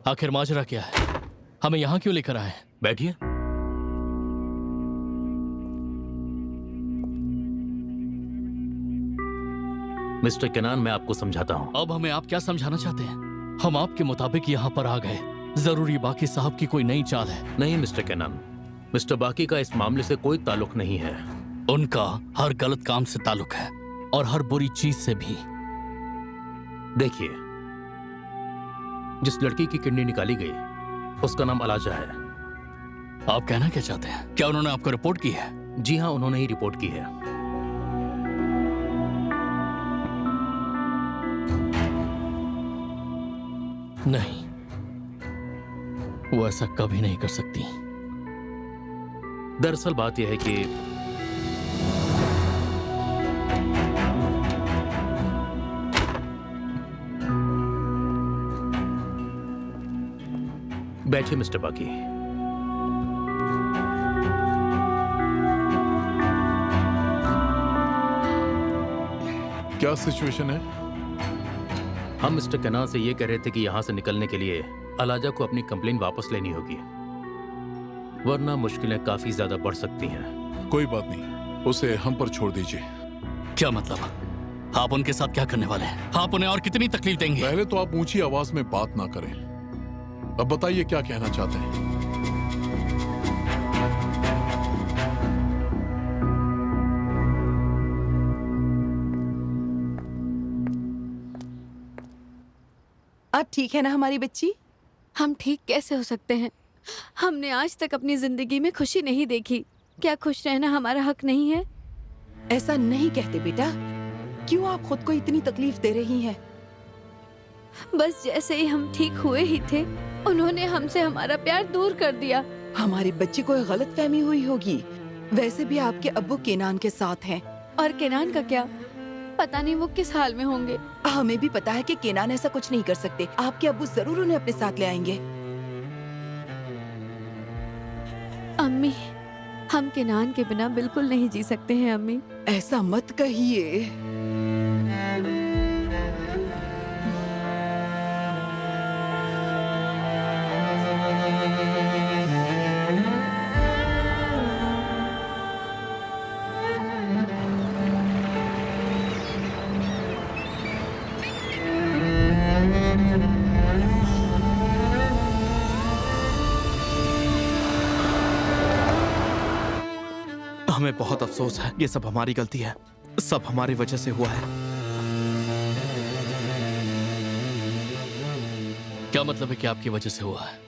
आखिर माजरा क्या है? हमें यहाँ क्यों लेकर आए? बैठिए। मिस्टर केनान, मैं आपको समझाता हूँ। अब हमें आप क्या समझाना चाहते हैं? हम आपके मुताबिक यहाँ पर आ गए। जरूरी बाकी साहब की कोई नई चाल है? नहीं मिस्टर केनान, मिस्टर बाकी का इस मामले से कोई ताल्लुक नहीं है। उनका हर गलत काम से ताल्लुक है और हर बुरी चीज से भी। देखिए, जिस लड़की की किडनी निकाली गई उसका नाम अलाजा है। आप कहना क्या चाहते हैं? क्या उन्होंने आपको रिपोर्ट की है? जी हाँ, उन्होंने ही रिपोर्ट की है। नहीं, वो ऐसा कभी नहीं कर सकती। दरअसल बात यह है कि बैठिए मिस्टर बाकी। क्या सिचुएशन है? हम मिस्टर केनान से ये कह रहे थे कि यहां से निकलने के लिए अलाजा को अपनी कंप्लेन वापस लेनी होगी, वरना मुश्किलें काफी ज्यादा बढ़ सकती हैं। कोई बात नहीं, उसे हम पर छोड़ दीजिए। क्या मतलब? आप उनके साथ क्या करने वाले हैं? आप उन्हें और कितनी तकलीफ देंगे? पहले तो आप ऊंची आवाज में बात ना करें। अब बताइए क्या कहना चाहते हैं? अब ठीक है ना हमारी बच्ची? हम ठीक कैसे हो सकते हैं? हमने आज तक अपनी जिंदगी में खुशी नहीं देखी। क्या खुश रहना हमारा हक नहीं है? ऐसा नहीं कहते बेटा। क्यों आप खुद को इतनी तकलीफ दे रही हैं? बस जैसे ही हम ठीक हुए ही थे, उन्होंने हमसे हमारा प्यार दूर कर दिया। हमारी बच्ची को गलतफहमी हुई होगी। वैसे भी आपके अब्बू केनान के साथ हैं। और केनान का क्या? पता नहीं वो किस हाल में होंगे। हमें भी पता है कि केनान ऐसा कुछ नहीं कर सकते। आपके अब्बू जरूर उन्हें अपने साथ ले आएंगे। अम्मी, हम केनान के बिना बिल्कुल नहीं जी सकते हैं अम्मी। ऐसा मत कहिए। हमें बहुत अफसोस है, ये सब हमारी गलती है, सब हमारी वजह से हुआ है। क्या मतलब है कि आपकी वजह से हुआ है?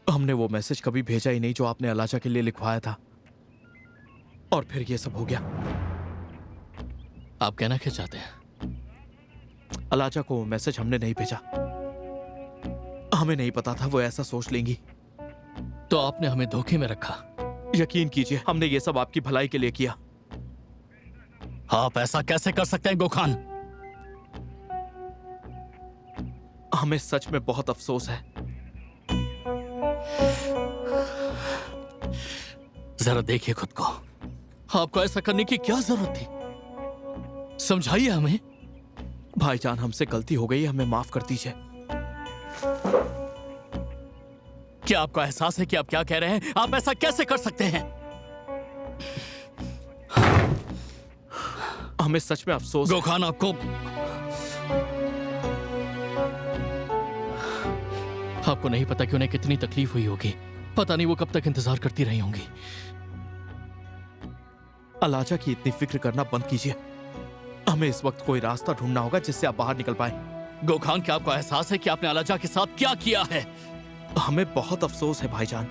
हमने वो मैसेज कभी भेजा ही नहीं जो आपने अलाजा के लिए लिखवाया था, और फिर ये सब हो गया। आप कहना क्या चाहते हैं? अलाजा को वो मैसेज हमने नहीं भेजा। हमें नहीं पता था वो ऐसा सोच लेंगी। तो आपने हमें धोखे में रखा। यकीन कीजिए, हमने ये सब आपकी भलाई के लिए किया। आप ऐसा कैसे कर सकते हैं गोखान? हमें सच में बहुत अफसोस है। जरा देखिए खुद को। आपको ऐसा करने की क्या जरूरत थी? समझाइए हमें। भाईजान, हमसे गलती हो गई, हमें माफ कर दीजिए। क्या आपको एहसास है कि आप क्या कह रहे हैं? आप ऐसा कैसे कर सकते हैं? हमें सच में अफसोस है। गोखान, आपको नहीं पता कि उन्हें कितनी तकलीफ हुई होगी। पता नहीं वो कब तक इंतजार करती रही होंगी। अलाजा की इतनी फिक्र करना बंद कीजिए। हमें इस वक्त कोई रास्ता ढूंढना होगा जिससे आप बाहर निकल पाए। गोखान, क्या आपको एहसास है कि आपने अलाजा के साथ क्या किया है? हमें बहुत अफसोस है भाईजान।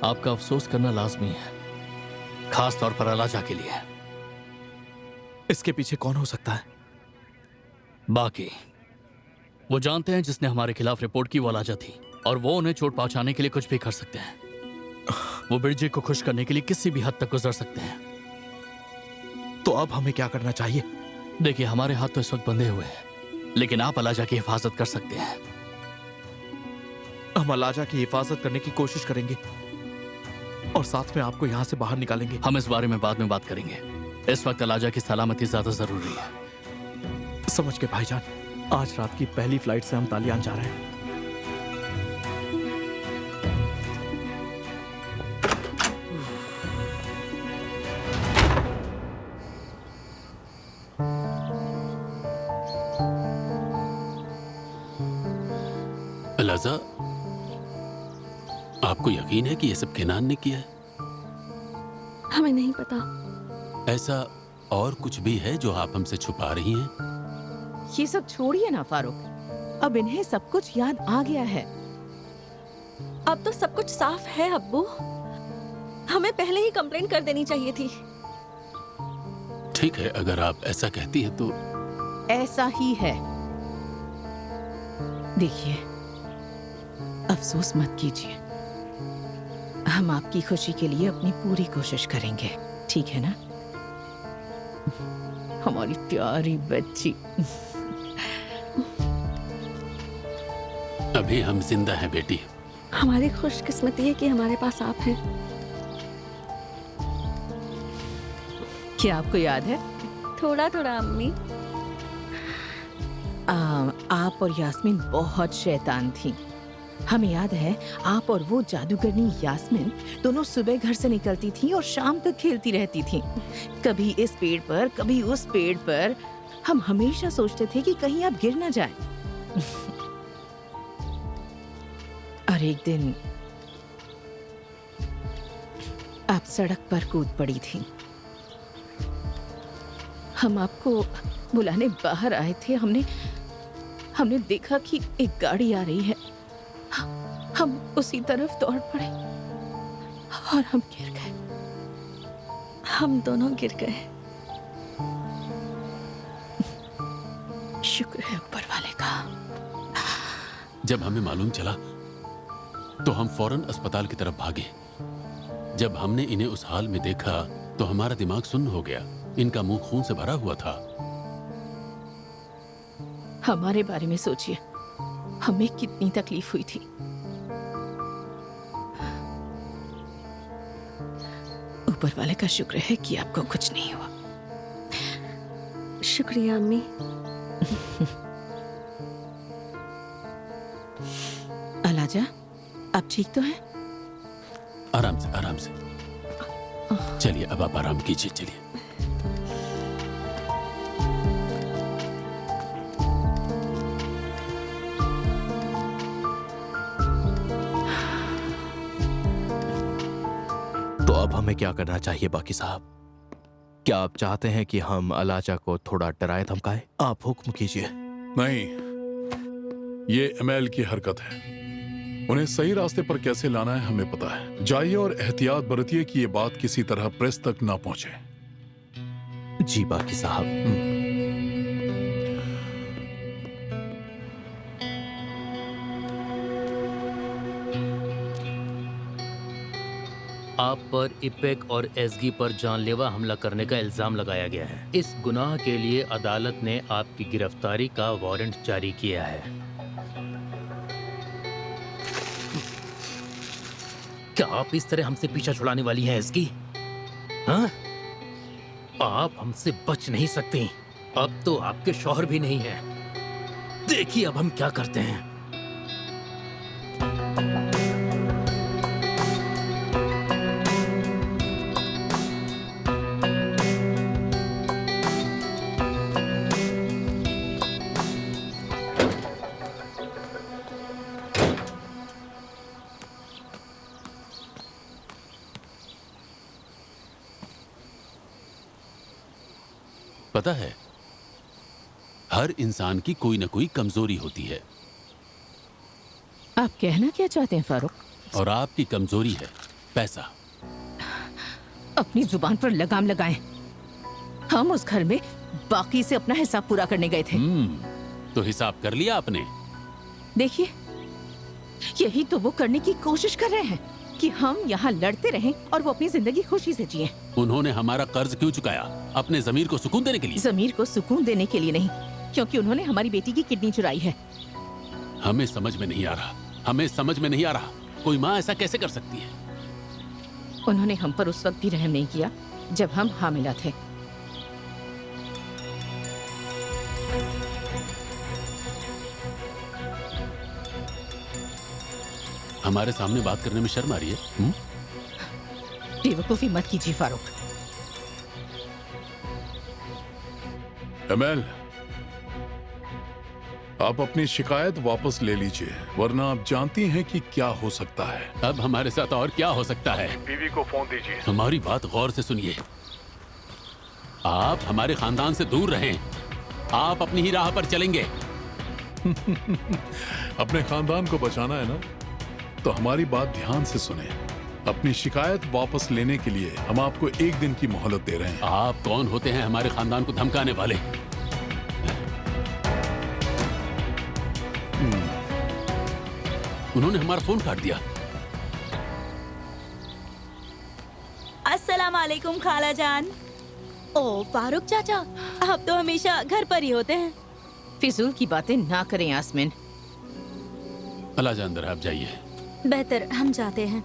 आपका अफसोस करना लाजमी है, खास तौर पर अलाजा के लिए। इसके पीछे कौन हो सकता है? बाकी वो जानते हैं जिसने हमारे खिलाफ रिपोर्ट की वो अलाजा थी, और वो उन्हें चोट पहुंचाने के लिए कुछ भी कर सकते हैं। वो बिरजी को खुश करने के लिए किसी भी हद तक गुजर सकते हैं। तो अब हमें क्या करना चाहिए? देखिए, हमारे हाथ तो इस वक्त बंधे हुए हैं। लेकिन आप अलाजा की हिफाजत कर सकते हैं। हम अलाजा की हिफाजत करने की कोशिश करेंगे और साथ में आपको यहाँ से बाहर निकालेंगे। हम इस बारे में बाद में बात करेंगे। इस वक्त अलाजा की सलामती ज्यादा जरूरी है। समझ के भाईजान, आज रात की पहली फ्लाइट से हम तालियान जा रहे हैं। अलाजा, आपको यकीन है कि यह सब केनान ने किया है? हमें नहीं पता। ऐसा और कुछ भी है जो आप हमसे छुपा रही हैं? ये सब छोड़िए ना फारूक, अब इन्हें सब कुछ याद आ गया है। अब तो सब कुछ साफ है अब्बू। हमें पहले ही कंप्लेंट कर देनी चाहिए थी। ठीक है, अगर आप ऐसा कहती हैं तो। ऐसा ही है। देखिए, अफसोस मत कीजिए, हम आपकी खुशी के लिए अपनी पूरी कोशिश करेंगे, ठीक है ना हमारी प्यारी बच्ची। अभी हम जिंदा हैं बेटी। हमारी खुशकिस्मती है कि हमारे पास आप हैं। क्या आपको याद है? थोड़ा थोड़ा अम्मी। आप और यास्मीन बहुत शैतान थी। हमें याद है, आप और वो जादूगरनी यास्मीन दोनों सुबह घर से निकलती थी और शाम तक खेलती रहती थी, कभी इस पेड़ पर कभी उस पेड़ पर। हम हमेशा सोचते थे कि कहीं आप गिर ना जाएं। और एक दिन आप सड़क पर कूद पड़ी थी। हम आपको बुलाने बाहर आए थे। हमने देखा कि एक गाड़ी आ रही है। हम उसी तरफ दौड़ पड़े और हम गिर गए। हम दोनों गिर गए। शुक्र है ऊपर वाले का। जब हमें मालूम चला तो हम फौरन अस्पताल की तरफ भागे। जब हमने इन्हें उस हाल में देखा तो हमारा दिमाग सुन्न हो गया। इनका मुंह खून से भरा हुआ था। हमारे बारे में सोचिए, हमें कितनी तकलीफ हुई थी। ऊपर वाले का शुक्र है कि आपको कुछ नहीं हुआ। शुक्रिया अम्मी। अलाजा, आप ठीक तो हैं? आराम से, आराम से। चलिए, अब आप आराम कीजिए। चलिए। तो अब हमें क्या करना चाहिए बाकी साहब? क्या आप चाहते हैं कि हम अलाजा को थोड़ा डराए धमकाएं? आप हुक्म कीजिए। नहीं, ये एमएल की हरकत है। उन्हें सही रास्ते पर कैसे लाना है हमें पता है। जाइए और एहतियात बरतिए कि ये बात किसी तरह प्रेस तक ना पहुंचे। जी बाकी साहब। आप पर इपेक और एसगी पर जानलेवा हमला करने का इल्जाम लगाया गया है। इस गुनाह के लिए अदालत ने आपकी गिरफ्तारी का वारंट जारी किया है। क्या आप इस तरह हमसे पीछा छुड़ाने वाली हैं एसगी? हाँ? आप हमसे बच नहीं सकती। अब तो आपके शौहर भी नहीं हैं। देखिए अब हम क्या करते हैं। पता है, हर इंसान की कोई ना कोई कमजोरी होती है। आप कहना क्या चाहते हैं फारूक? और आपकी कमजोरी है पैसा। अपनी जुबान पर लगाम लगाएं। हम उस घर में बाकी से अपना हिसाब पूरा करने गए थे। तो हिसाब कर लिया आपने? देखिए, यही तो वो करने की कोशिश कर रहे हैं कि हम यहाँ लड़ते रहें और वो अपनी जिंदगी खुशी से जिएं। उन्होंने हमारा कर्ज क्यों चुकाया? अपने जमीर को सुकून देने के लिए? जमीर को सुकून देने के लिए नहीं, क्योंकि उन्होंने हमारी बेटी की किडनी चुराई है। हमें समझ में नहीं आ रहा, हमें समझ में नहीं आ रहा, कोई माँ ऐसा कैसे कर सकती है? उन्होंने हम पर उस वक्त भी रहम नहीं किया जब हम हामिला थे। हमारे सामने बात करने में शर्म आ रही है। बेवकूफी मत कीजिए फारूक। एमेल, आप अपनी शिकायत वापस ले लीजिए, वरना आप जानती हैं कि क्या हो सकता है। अब हमारे साथ और क्या हो सकता है? बीवी को फोन दीजिए। हमारी बात गौर से सुनिए। आप हमारे खानदान से दूर रहें, आप अपनी ही राह पर चलेंगे। अपने खानदान को बचाना है ना, तो हमारी बात ध्यान से सुने। अपनी शिकायत वापस लेने के लिए हम आपको 1 दिन की मोहलत दे रहे हैं। आप कौन होते हैं हमारे खानदान को धमकाने वाले? उन्होंने हमारा फोन काट दिया। अस्सलाम वालेकुम खाला जान। ओ फारूक चाचा, आप तो हमेशा घर पर ही होते हैं। फिजूल की बातें ना करें यास्मीन। अल्लाह जान अंदर, आप जाइए। बेहतर हम जाते हैं।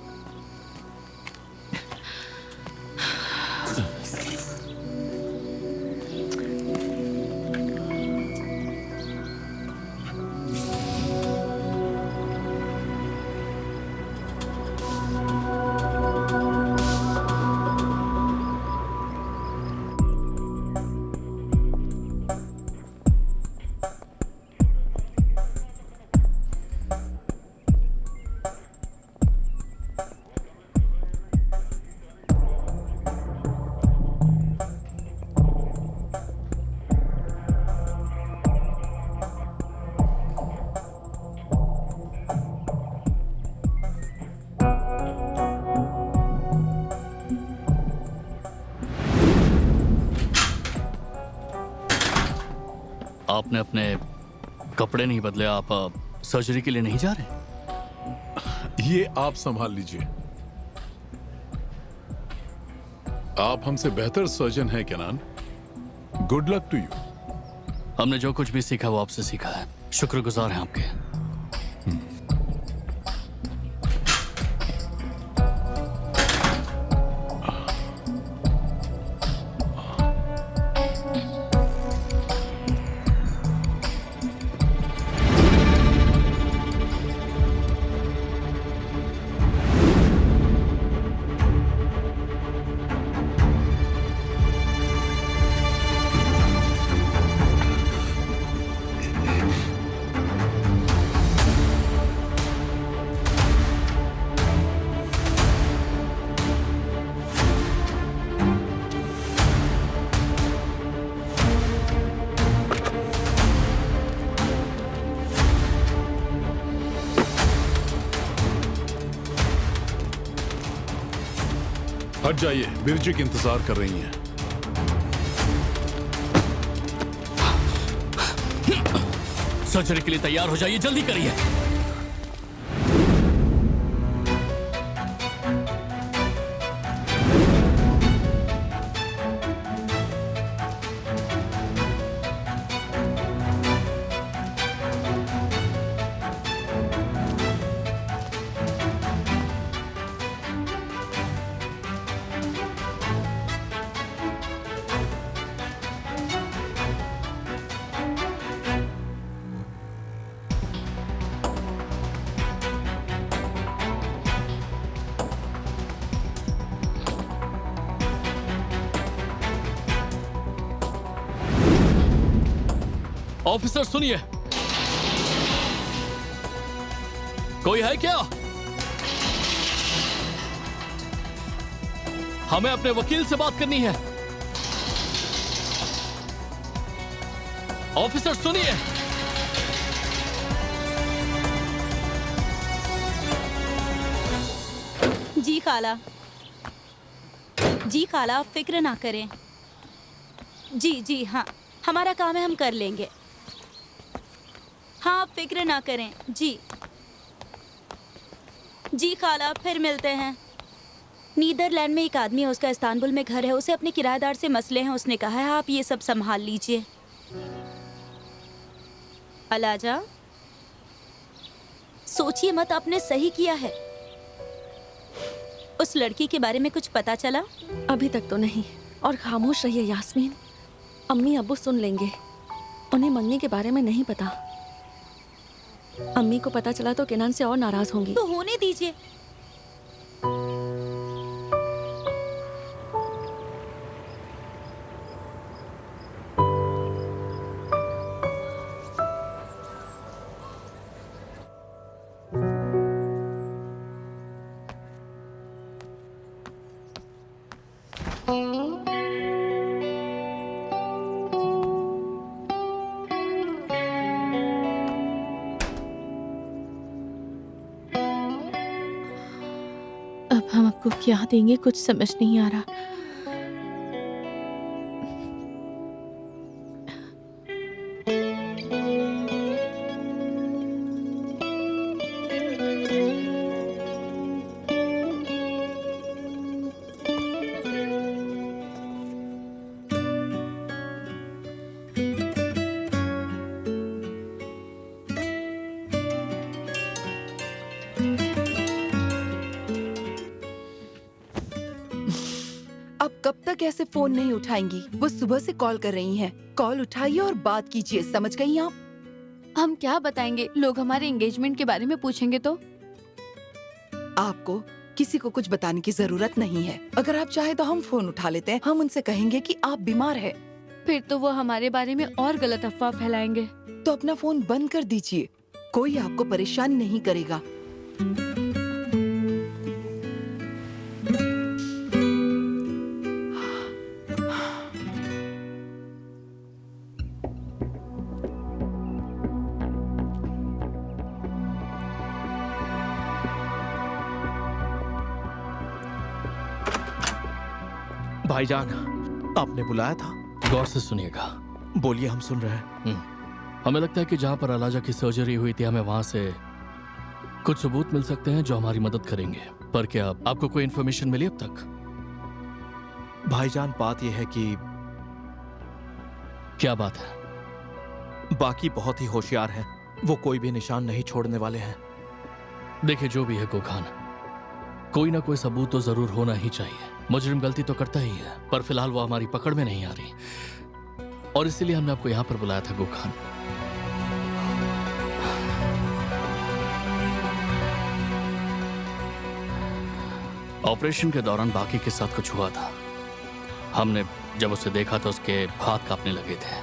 आपने अपने कपड़े नहीं बदले, आप सर्जरी के लिए नहीं जा रहे? ये आप संभाल लीजिए। आप हमसे बेहतर सर्जन हैं Kenan. Good luck to you. हमने जो कुछ भी सीखा वो आपसे सीखा है, शुक्रगुजार हैं आपके। हट जाइए, बिरजिक इंतजार कर रही हैं। सर्जरी के लिए तैयार हो जाइए, जल्दी करिए। ऑफिसर सुनिए, कोई है क्या? हमें अपने वकील से बात करनी है। ऑफिसर सुनिए। जी खाला, जी खाला, आप फिक्र ना करें। जी जी हाँ, हमारा काम है, हम कर लेंगे। हाँ, आप फिक्र ना करें। जी जी खाला, फिर मिलते हैं। नीदरलैंड में एक आदमी है, उसका इस्तांबुल में घर है, उसे अपने किराएदार से मसले हैं। उसने कहा है आप ये सब संभाल लीजिए। अलाजा, सोचिए मत, आपने सही किया है। उस लड़की के बारे में कुछ पता चला? अभी तक तो नहीं। और खामोश रहिए यास्मीन, अम्मी अब्बू सुन लेंगे। उन्हें मंगनी के बारे में नहीं पता। अम्मी को पता चला तो केनान से और नाराज होंगी। तो होने दीजिए। अब हम आपको क्या देंगे, कुछ समझ नहीं आ रहा। अब कब तक ऐसे फोन नहीं उठाएंगी? वो सुबह से कॉल कर रही हैं। कॉल उठाइए और बात कीजिए, समझ गई आप? हम क्या बताएंगे? लोग हमारे एंगेजमेंट के बारे में पूछेंगे तो? आपको किसी को कुछ बताने की जरूरत नहीं है। अगर आप चाहे तो हम फोन उठा लेते हैं। हम उनसे कहेंगे कि आप बीमार है। फिर तो वो हमारे बारे में और गलत अफवाह फैलाएंगे। तो अपना फोन बंद कर दीजिए, कोई आपको परेशान नहीं करेगा। भाईजान, आपने बुलाया था? गौर से सुनिएगा। बोलिए, हम सुन रहे हैं। हमें लगता है कि जहां पर अलाजा की सर्जरी हुई थी, हमें वहां से कुछ सबूत मिल सकते हैं जो हमारी मदद करेंगे। पर क्या आपको कोई इन्फॉर्मेशन मिली अब तक? भाईजान, बात यह है कि क्या बात है? बाकी बहुत ही होशियार हैं। वो कोई भी निशान नहीं छोड़ने वाले हैं। देखिए, जो भी है गोखान, कोई ना कोई सबूत तो जरूर होना ही चाहिए। मुजरिम गलती तो करता ही है, पर फिलहाल वो हमारी पकड़ में नहीं आ रही, और इसीलिए हमने आपको यहाँ पर बुलाया था गोखान। ऑपरेशन के दौरान बाकी के साथ कुछ हुआ था। हमने जब उसे देखा तो उसके हाथ कांपने लगे थे।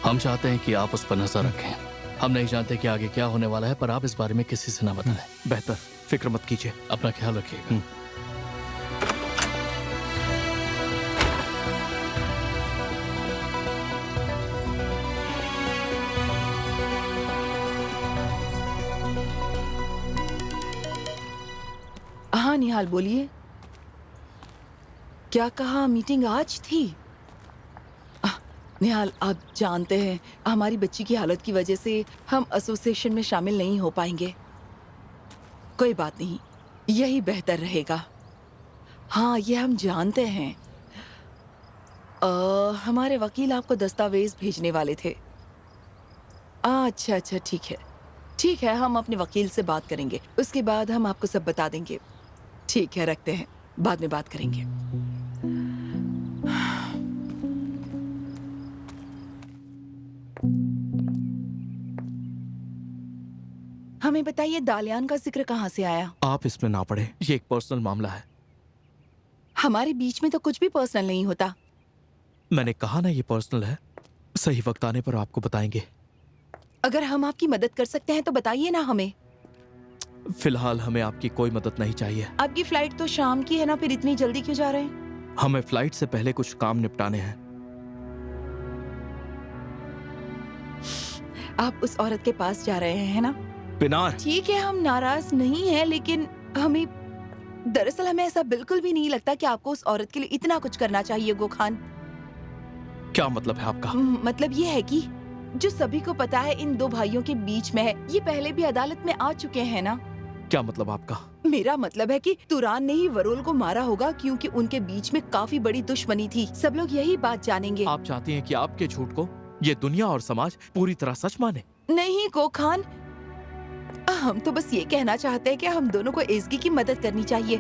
हम चाहते हैं कि आप उस पर नजर रखें। हम नहीं जानते कि आगे क्या होने वाला है, पर आप इस बारे में किसी से ना बताएं। बेहतर, फिक्र मत कीजिए। अपना ख्याल रखिएगा। हाँ निहाल, बोलिए। क्या कहा? मीटिंग आज थी? निहाल, आप जानते हैं हमारी बच्ची की हालत की वजह से हम एसोसिएशन में शामिल नहीं हो पाएंगे। कोई बात नहीं, यही बेहतर रहेगा। हाँ, ये हम जानते हैं। हमारे वकील आपको दस्तावेज भेजने वाले थे। अच्छा अच्छा, ठीक है ठीक है, हम अपने वकील से बात करेंगे, उसके बाद हम आपको सब बता देंगे। ठीक है, रखते हैं, बाद में बात करेंगे। हमें बताइए, दालियान का जिक्र कहाँ से आया? आप इसमें ना पड़े, ये एक पर्सनल मामला है। हमारे बीच में तो कुछ भी पर्सनल नहीं होता। मैंने कहा ना, ये पर्सनल है। सही वक्त आने पर आपको बताएंगे। अगर हम आपकी मदद कर सकते हैं तो बताइए ना हमें। फिलहाल हमें आपकी कोई मदद नहीं चाहिए। आपकी फ्लाइट तो शाम की है ना, फिर इतनी जल्दी क्यों जा रहे हैं? हमें फ्लाइट से पहले कुछ काम निपटाने हैं। आप उस औरत के पास जा रहे हैं ना? पिनार, ठीक है, हम नाराज नहीं हैं, लेकिन दरअसल हमें ऐसा बिल्कुल भी नहीं लगता कि आपको उस औरत के लिए इतना कुछ करना चाहिए गोखान। क्या मतलब है आपका? मतलब ये है कि जो सभी को पता है इन दो भाइयों के बीच में है, ये पहले भी अदालत में आ चुके हैं ना। क्या मतलब आपका? मेरा मतलब है कि तुरान ने ही वरोल को मारा होगा क्योंकि उनके बीच में काफी बड़ी दुश्मनी थी। सब लोग यही बात जानेंगे। आप चाहती हैं कि आपके झूठ को ये दुनिया और समाज पूरी तरह सच माने? नहीं को खान, हम तो बस ये कहना चाहते हैं कि हम दोनों को एज़गी की मदद करनी चाहिए।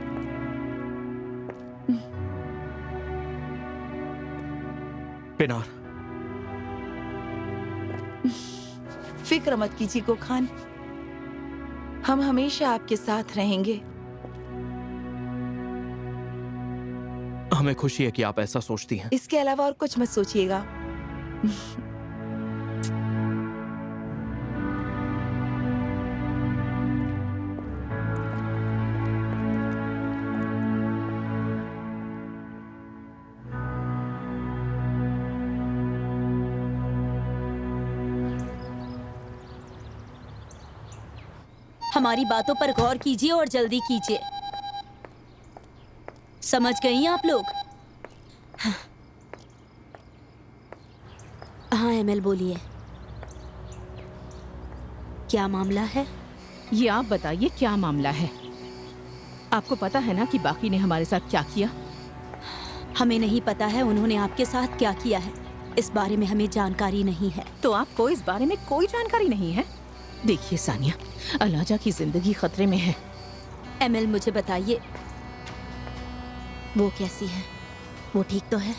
पिनार, फिक्र मत कीजिए को खान, हम हमेशा आपके साथ रहेंगे। हमें खुशी है कि आप ऐसा सोचती हैं। इसके अलावा और कुछ मत सोचिएगा। हमारी बातों पर गौर कीजिए और जल्दी कीजिए। समझ गई आप लोग? हाँ एमएल बोलिए, क्या मामला है? ये आप बताइए क्या मामला है? आपको पता है ना कि बाकी ने हमारे साथ क्या किया? हमें नहीं पता है उन्होंने आपके साथ क्या किया है। इस बारे में हमें जानकारी नहीं है। तो आपको इस बारे में कोई जानकारी नहीं है? देखिए सानिया, अलाजा की जिंदगी खतरे में है। एमएल मुझे बताइए, वो कैसी है? वो ठीक तो है?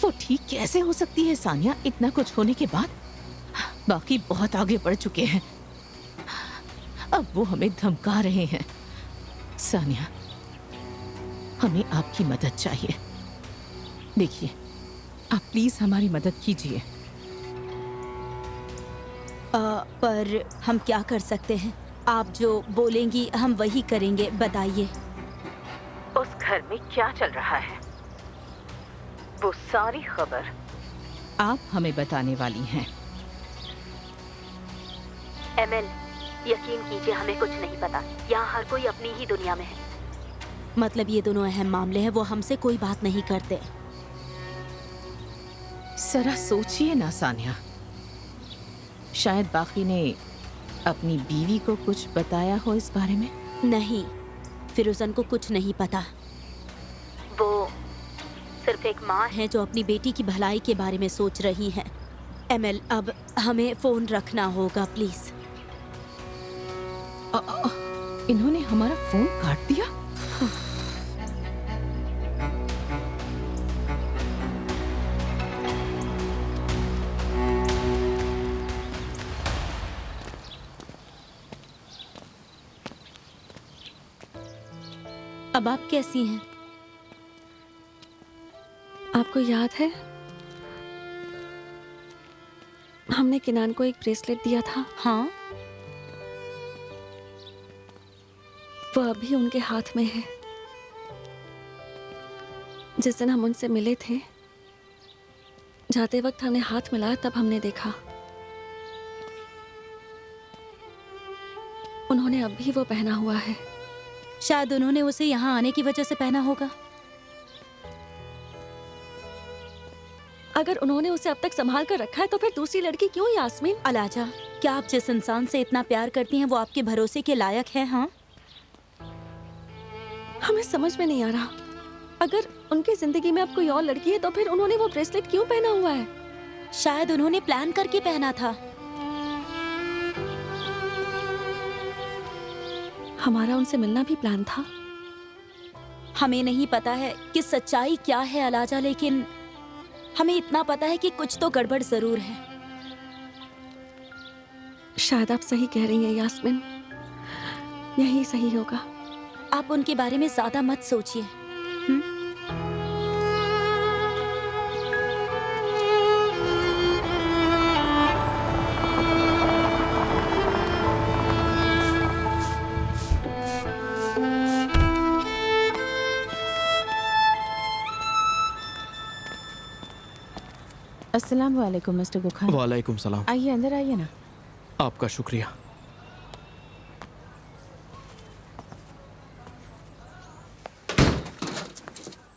वो ठीक कैसे हो सकती है सानिया, इतना कुछ होने के बाद? बाकी बहुत आगे बढ़ चुके हैं। अब वो हमें धमका रहे हैं। सानिया, हमें आपकी मदद चाहिए। देखिए, आप प्लीज हमारी मदद कीजिए। पर हम क्या कर सकते हैं? आप जो बोलेंगी हम वही करेंगे। बताइए। उस घर में क्या चल रहा है, वो सारी खबर आप हमें बताने वाली हैं। एमएल, यकीन कीजिए हमें कुछ नहीं पता। यहाँ हर कोई अपनी ही दुनिया में है। मतलब ये दोनों अहम मामले हैं, वो हमसे कोई बात नहीं करते। जरा सोचिए ना सानिया, शायद बाकी ने अपनी बीवी को कुछ बताया हो इस बारे में। नहीं, फिरोजन को कुछ नहीं पता। वो सिर्फ एक माँ है जो अपनी बेटी की भलाई के बारे में सोच रही है। एमएल, अब हमें फोन रखना होगा प्लीज। इन्होंने हमारा फोन काट दिया। अब आप कैसी हैं? आपको याद है हमने किनान को एक ब्रेसलेट दिया था? हाँ, वो अभी उनके हाथ में है। जिस दिन हम उनसे मिले थे, जाते वक्त हमने हाथ मिलाया, तब हमने देखा उन्होंने अब भी वो पहना हुआ है। शायद उन्होंने उसे यहाँ आने की वजह से पहना होगा। अगर उन्होंने उसे अब तक संभाल कर रखा है तो फिर दूसरी लड़की क्यों यास्मीन? अलाजा, क्या आप जिस इंसान से इतना प्यार करती हैं वो आपके भरोसे के लायक है? हाँ, हमें समझ में नहीं आ रहा। अगर उनकी जिंदगी में अब कोई और लड़की है तो फिर उन्होंने वो ब्रेसलेट क्यों पहना हुआ है? शायद उन्होंने प्लान करके पहना था। हमारा उनसे मिलना भी प्लान था। हमें नहीं पता है कि सच्चाई क्या है अलाजा, लेकिन हमें इतना पता है कि कुछ तो गड़बड़ जरूर है। शायद आप सही कह रही हैं यास्मीन, यही सही होगा। आप उनके बारे में ज्यादा मत सोचिए। अस्सलाम वालेकुम मिस्टर गुखान। वालेकुम सलाम। आइए, अंदर आइए ना। आपका शुक्रिया।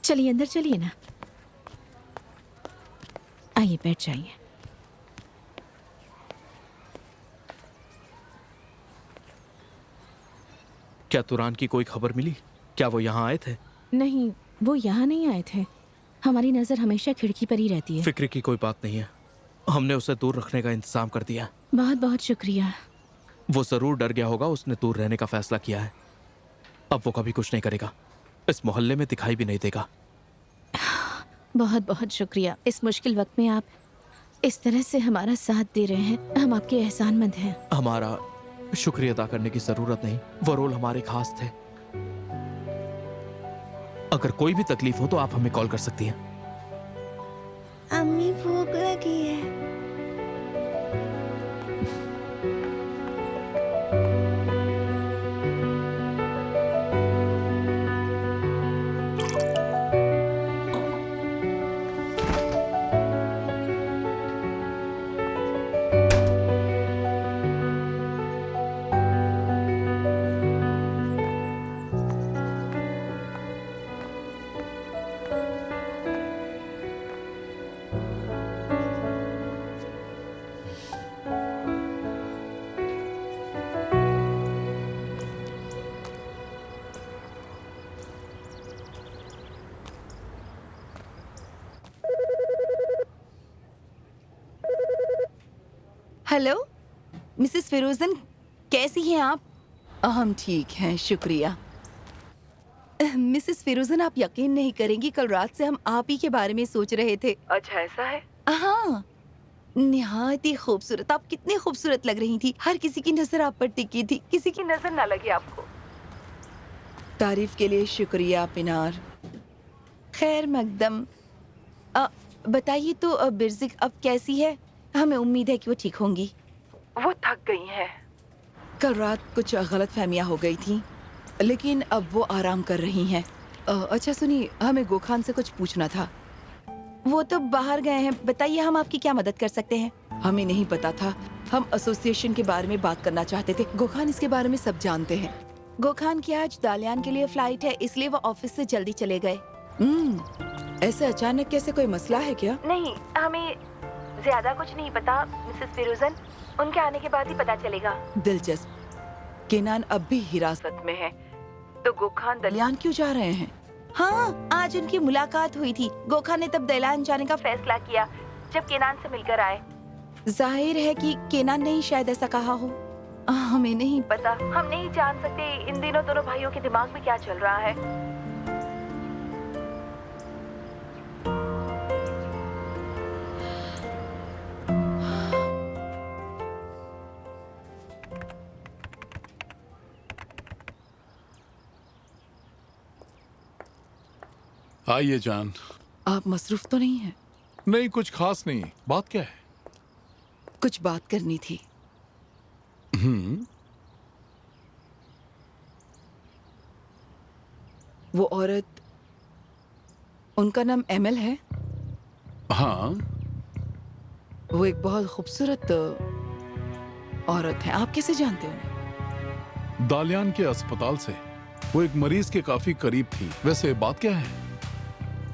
चलिए अंदर चलिए ना। आइए, बैठ जाइए। क्या तुरान की कोई खबर मिली? क्या वो यहाँ आए थे? नहीं, वो यहाँ नहीं आए थे। हमारी नजर हमेशा खिड़की पर ही रहती है। फिक्र की कोई बात नहीं है, हमने उसे दूर रखने का इंतजाम कर दिया। बहुत बहुत शुक्रिया। वो जरूर डर गया होगा, उसने दूर रहने का फैसला किया है। अब वो कभी कुछ नहीं करेगा, इस मोहल्ले में दिखाई भी नहीं देगा। बहुत बहुत शुक्रिया। इस मुश्किल वक्त में आप इस तरह से हमारा साथ दे रहे हैं, हम आपके एहसानमंद हैं। हमारा शुक्रिया अदा करने की जरूरत नहीं, वो रोल हमारे खास थे। अगर कोई भी तकलीफ हो तो आप हमें कॉल कर सकती हैं। अम्मी भूख लगी है। हेलो मिसेस फिरोजन, कैसी हैं आप? हम ठीक हैं, शुक्रिया। मिसेस फिरोजन, आप यकीन नहीं करेंगी, कल रात से हम आप ही के बारे में सोच रहे थे। अच्छा, ऐसा है? हाँ, निहायत ही खूबसूरत। आप कितनी खूबसूरत लग रही थी। हर किसी की नजर आप पर टिकी थी, किसी की नजर ना लगे आपको। तारीफ के लिए शुक्रिया पिनार। खैर मकदम, बताइए तो बिरजिक अब कैसी है? हमें उम्मीद है कि वो ठीक होंगी। वो थक गई हैं। कल रात कुछ गलत फहमियां हो गई थी, लेकिन अब वो आराम कर रही हैं। अच्छा सुनिए, हमें गोखान से कुछ पूछना था। वो तो बाहर गए हैं। बताइए, हम आपकी क्या मदद कर सकते हैं? हमें नहीं पता था, हम एसोसिएशन के बारे में बात करना चाहते थे। गोखान इसके बारे में सब जानते हैं। गोखान की आज दालियान के लिए फ्लाइट है, इसलिए वो ऑफिस से जल्दी चले गए। ऐसे अचानक कैसे? कोई मसला है क्या? नहीं, हमें ज्यादा कुछ नहीं पता मिसेस फिरोजन, उनके आने के बाद ही पता चलेगा। दिलचस्प। केनान अब भी हिरासत में है, तो गोखान दलियान क्यों जा रहे हैं? हाँ, आज उनकी मुलाकात हुई थी। गोखान ने तब दलियान जाने का फैसला किया जब केनान से मिलकर आए। जाहिर है कि केनान ने ही शायद ऐसा कहा हो। हमें नहीं पता, हम नहीं जान सकते इन दिनों दोनों भाइयों के दिमाग में क्या चल रहा है। आइए जान। आप मसरूफ तो नहीं हैं? नहीं, कुछ खास नहीं। बात क्या है? कुछ बात करनी थी। वो औरत, उनका नाम एमएल है? हाँ। वो एक बहुत खूबसूरत औरत है। आप कैसे जानते हो उन्हें? दालियान के अस्पताल से। वो एक मरीज के काफी करीब थी। वैसे बात क्या है?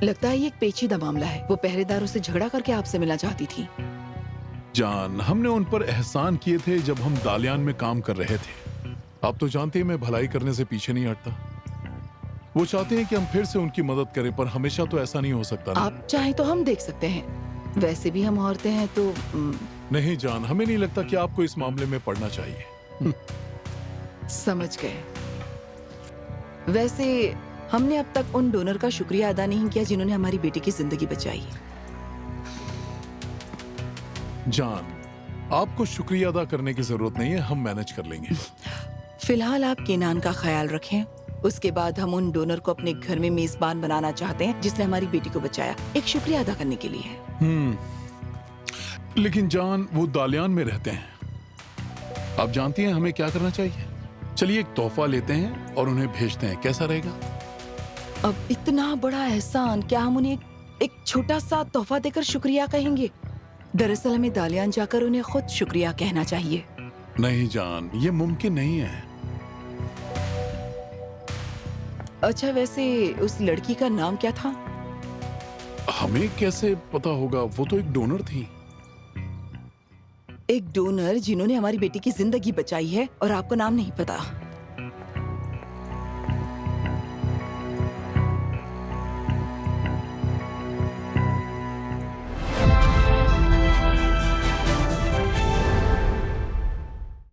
लगता है ये एक पेचीदा मामला है। वो पहरेदारों से झगड़ा करके आपसे मिलना चाहती थी। जान, हमने उन पर एहसान किए थे जब हम दालियान में काम कर रहे थे। आप तो जानते हैं मैं भलाई करने से पीछे नहीं हटता। वो चाहते हैं कि हम फिर से उनकी मदद करें, पर हमेशा तो ऐसा नहीं हो सकता ना। आप चाहें तो हम देख सकते हैं। वैसे भी हम औरतें हैं तो नहीं जान, हमें नहीं लगता कि आपको इस मामले में पड़ना चाहिए। समझ गए। वैसे हमने अब तक उन डोनर का शुक्रिया अदा नहीं किया जिन्होंने हमारी बेटी की जिंदगी बचाई। जान, आपको शुक्रिया अदा करने की जरूरत नहीं है, हम मैनेज कर लेंगे। फिलहाल आप केनान का ख्याल रखें। उसके बाद हम उन डोनर को अपने घर में मेजबान बनाना चाहते हैं जिसने हमारी बेटी को बचाया, एक शुक्रिया अदा करने के लिए। लेकिन जान, वो दालियान में रहते हैं। आप जानती हैं हमें क्या करना चाहिए? चलिए एक तोहफा लेते हैं और उन्हें भेजते हैं, कैसा रहेगा? अब इतना बड़ा एहसान, क्या हम उन्हें एक छोटा सा तोहफा देकर शुक्रिया कहेंगे? दरअसल हमें दालियान जाकर उन्हें खुद शुक्रिया कहना चाहिए। नहीं जान, ये मुमकिन नहीं है। अच्छा, वैसे उस लड़की का नाम क्या था? हमें कैसे पता होगा? वो तो एक डोनर थी। एक डोनर जिन्होंने हमारी बेटी की जिंदगी बचाई है और आपको नाम नहीं पता?